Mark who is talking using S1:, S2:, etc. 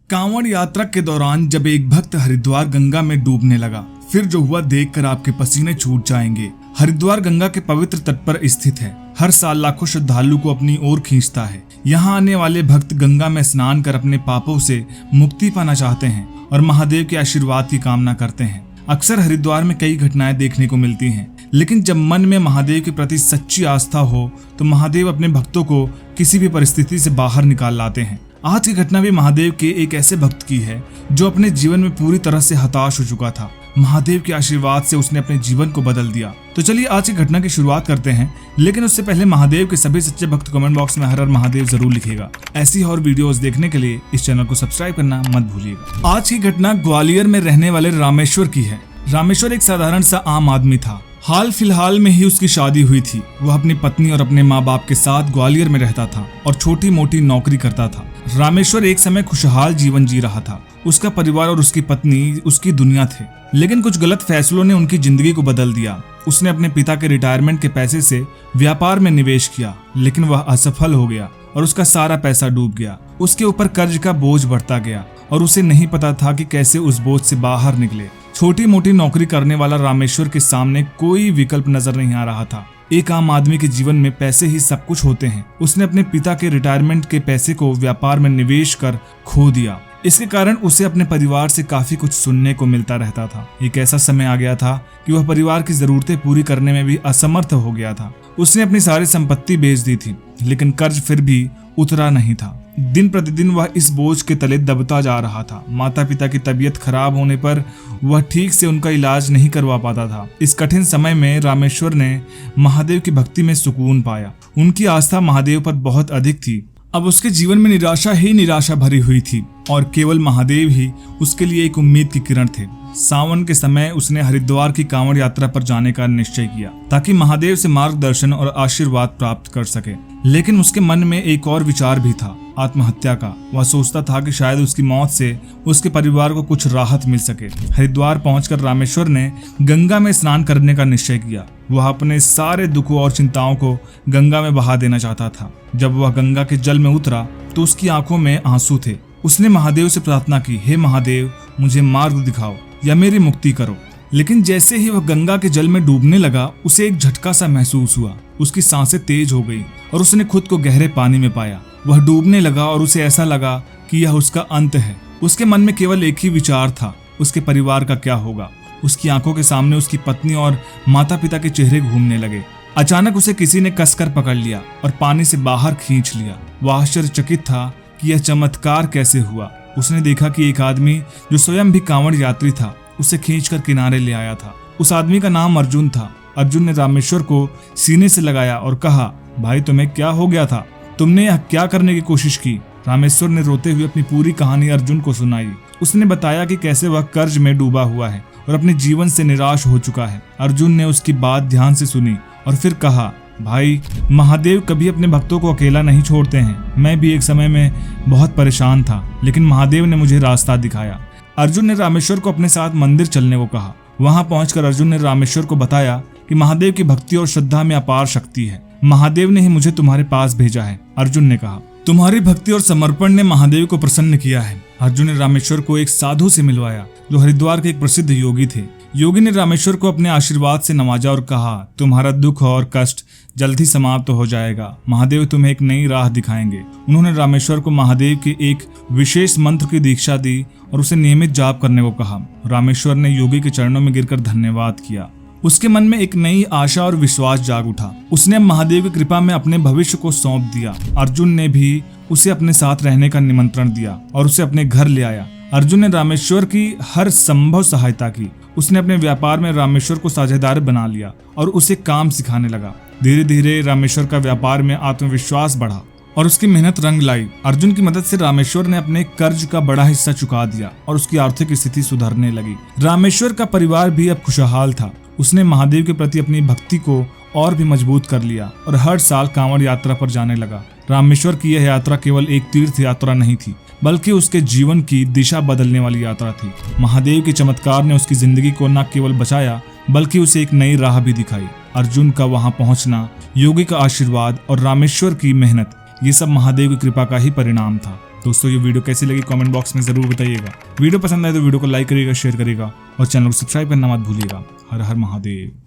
S1: कांवड़ यात्रा के दौरान जब एक भक्त हरिद्वार गंगा में डूबने लगा, फिर जो हुआ देखकर आपके पसीने छूट जाएंगे। हरिद्वार गंगा के पवित्र तट पर स्थित है। हर साल लाखों श्रद्धालु को अपनी ओर खींचता है। यहाँ आने वाले भक्त गंगा में स्नान कर अपने पापों से मुक्ति पाना चाहते हैं और महादेव के आशीर्वाद की कामना करते हैं। अक्सर हरिद्वार में कई घटनाएं देखने को मिलती हैं, लेकिन जब मन में महादेव के प्रति सच्ची आस्था हो तो महादेव अपने भक्तों को किसी भी परिस्थिति से बाहर निकाल लाते हैं। आज की घटना भी महादेव के एक ऐसे भक्त की है जो अपने जीवन में पूरी तरह से हताश हो चुका था। महादेव के आशीर्वाद से उसने अपने जीवन को बदल दिया। तो चलिए आज की घटना की शुरुआत करते हैं, लेकिन उससे पहले महादेव के सभी सच्चे भक्त कमेंट बॉक्स में हर हर महादेव जरूर लिखेगा। ऐसी और वीडियोस देखने के लिए इस चैनल को सब्सक्राइब करना मत भूलिएगा। आज की घटना ग्वालियर में रहने वाले रामेश्वर की है। रामेश्वर एक साधारण सा आम आदमी था। हाल फिलहाल में ही उसकी शादी हुई थी। वह अपनी पत्नी और अपने माँ बाप के साथ ग्वालियर में रहता था और छोटी मोटी नौकरी करता था। रामेश्वर एक समय खुशहाल जीवन जी रहा था। उसका परिवार और उसकी पत्नी उसकी दुनिया थे, लेकिन कुछ गलत फैसलों ने उनकी जिंदगी को बदल दिया। उसने अपने पिता के रिटायरमेंट के पैसे से व्यापार में निवेश किया, लेकिन वह असफल हो गया और उसका सारा पैसा डूब गया। उसके ऊपर कर्ज का बोझ बढ़ता गया और उसे नहीं पता था कि कैसे उस बोझ से बाहर निकले। छोटी मोटी नौकरी करने वाला रामेश्वर के सामने कोई विकल्प नजर नहीं आ रहा था। एक आम आदमी के जीवन में पैसे ही सब कुछ होते हैं। उसने अपने पिता के रिटायरमेंट के पैसे को व्यापार में निवेश कर खो दिया। इसके कारण उसे अपने परिवार से काफी कुछ सुनने को मिलता रहता था। एक ऐसा समय आ गया था कि वह परिवार की जरूरतें पूरी करने में भी असमर्थ हो गया था। उसने अपनी सारी संपत्ति बेच दी थी, लेकिन कर्ज फिर भी उतरा नहीं था। दिन प्रतिदिन वह इस बोझ के तले दबता जा रहा था। माता पिता की तबीयत खराब होने पर वह ठीक से उनका इलाज नहीं करवा पाता था। इस कठिन समय में रामेश्वर ने महादेव की भक्ति में सुकून पाया। उनकी आस्था महादेव पर बहुत अधिक थी। अब उसके जीवन में निराशा ही निराशा भरी हुई थी और केवल महादेव ही उसके लिए एक उम्मीद की किरण थे। सावन के समय उसने हरिद्वार की कांवड़ यात्रा पर जाने का निश्चय किया ताकि महादेव से मार्गदर्शन और आशीर्वाद प्राप्त कर सके। लेकिन उसके मन में एक और विचार भी था, आत्महत्या का। वह सोचता था कि शायद उसकी मौत से उसके परिवार को कुछ राहत मिल सके। हरिद्वार पहुंचकर रामेश्वर ने गंगा में स्नान करने का निश्चय किया। वह अपने सारे दुखों और चिंताओं को गंगा में बहा देना चाहता था। जब वह गंगा के जल में उतरा तो उसकी आंखों में आंसू थे। उसने महादेव से प्रार्थना की, हे महादेव, मुझे मार्ग दिखाओ या मेरी मुक्ति करो। लेकिन जैसे ही वह गंगा के जल में डूबने लगा, उसे एक झटका सा महसूस हुआ। उसकी सांसें तेज हो गई और उसने खुद को गहरे पानी में पाया। वह डूबने लगा और उसे ऐसा लगा कि यह उसका अंत है। उसके मन में केवल एक ही विचार था, उसके परिवार का क्या होगा। उसकी आंखों के सामने उसकी पत्नी और माता पिता के चेहरे घूमने लगे। अचानक उसे किसी ने कसकर पकड़ लिया और पानी से बाहर खींच लिया। वह आश्चर्यचकित था कि यह चमत्कार कैसे हुआ। उसने देखा कि एक आदमी जो स्वयं भी कांवड़ यात्री था, उसे खींचकर किनारे ले आया था। उस आदमी का नाम अर्जुन था। अर्जुन ने रामेश्वर को सीने से लगाया और कहा, भाई तुम्हें क्या हो गया था? तुमने यह क्या करने की कोशिश की? रामेश्वर ने रोते हुए अपनी पूरी कहानी अर्जुन को सुनाई। उसने बताया कि कैसे वह कर्ज में डूबा हुआ है और अपने जीवन से निराश हो चुका है। अर्जुन ने उसकी बात ध्यान से सुनी और फिर कहा, भाई, महादेव कभी अपने भक्तों को अकेला नहीं छोड़ते हैं। मैं भी एक समय में बहुत परेशान था, लेकिन महादेव ने मुझे रास्ता दिखाया। अर्जुन ने रामेश्वर को अपने साथ मंदिर चलने को कहा। वहां पहुंचकर अर्जुन ने रामेश्वर को बताया कि महादेव की भक्ति और श्रद्धा में अपार शक्ति है। महादेव ने ही मुझे तुम्हारे पास भेजा है। अर्जुन ने कहा, तुम्हारी भक्ति और समर्पण ने महादेव को प्रसन्न किया है। अर्जुन ने रामेश्वर को एक साधु से मिलवाया जो हरिद्वार के एक प्रसिद्ध योगी थे। योगी ने रामेश्वर को अपने आशीर्वाद से नवाजा और कहा, तुम्हारा दुख और कष्ट जल्द ही समाप्त हो जाएगा। महादेव तुम्हें एक नई राह दिखाएंगे। उन्होंने रामेश्वर को महादेव के एक विशेष मंत्र की दीक्षा दी और उसे नियमित जाप करने को कहा। रामेश्वर ने योगी के चरणों में गिरकर धन्यवाद किया। उसके मन में एक नई आशा और विश्वास जाग उठा। उसने अब महादेव की कृपा में अपने भविष्य को सौंप दिया। अर्जुन ने भी उसे अपने साथ रहने का निमंत्रण दिया और उसे अपने घर ले आया। अर्जुन ने रामेश्वर की हर संभव सहायता की। उसने अपने व्यापार में रामेश्वर को साझेदार बना लिया और उसे काम सिखाने लगा। धीरे धीरे रामेश्वर का व्यापार में आत्मविश्वास बढ़ा और उसकी मेहनत रंग लाई। अर्जुन की मदद से रामेश्वर ने अपने कर्ज का बड़ा हिस्सा चुका दिया और उसकी आर्थिक स्थिति सुधरने लगी। रामेश्वर का परिवार भी अब खुशहाल था। उसने महादेव के प्रति अपनी भक्ति को और भी मजबूत कर लिया और हर साल कांवड़ यात्रा पर जाने लगा। रामेश्वर की यह यात्रा केवल एक तीर्थ यात्रा नहीं थी, बल्कि उसके जीवन की दिशा बदलने वाली यात्रा थी। महादेव के चमत्कार ने उसकी जिंदगी को न केवल बचाया, बल्कि उसे एक नई राह भी दिखाई। अर्जुन का वहां पहुंचना, योगी का आशीर्वाद और रामेश्वर की मेहनत, ये सब महादेव की कृपा का ही परिणाम था। दोस्तों ये वीडियो कैसी लगी कमेंट बॉक्स में जरूर बताइएगा। वीडियो पसंद आए तो वीडियो को लाइक करिएगा, शेयर करिएगा और चैनल को सब्सक्राइब करना मत भूलिएगा। हर हर महादेव।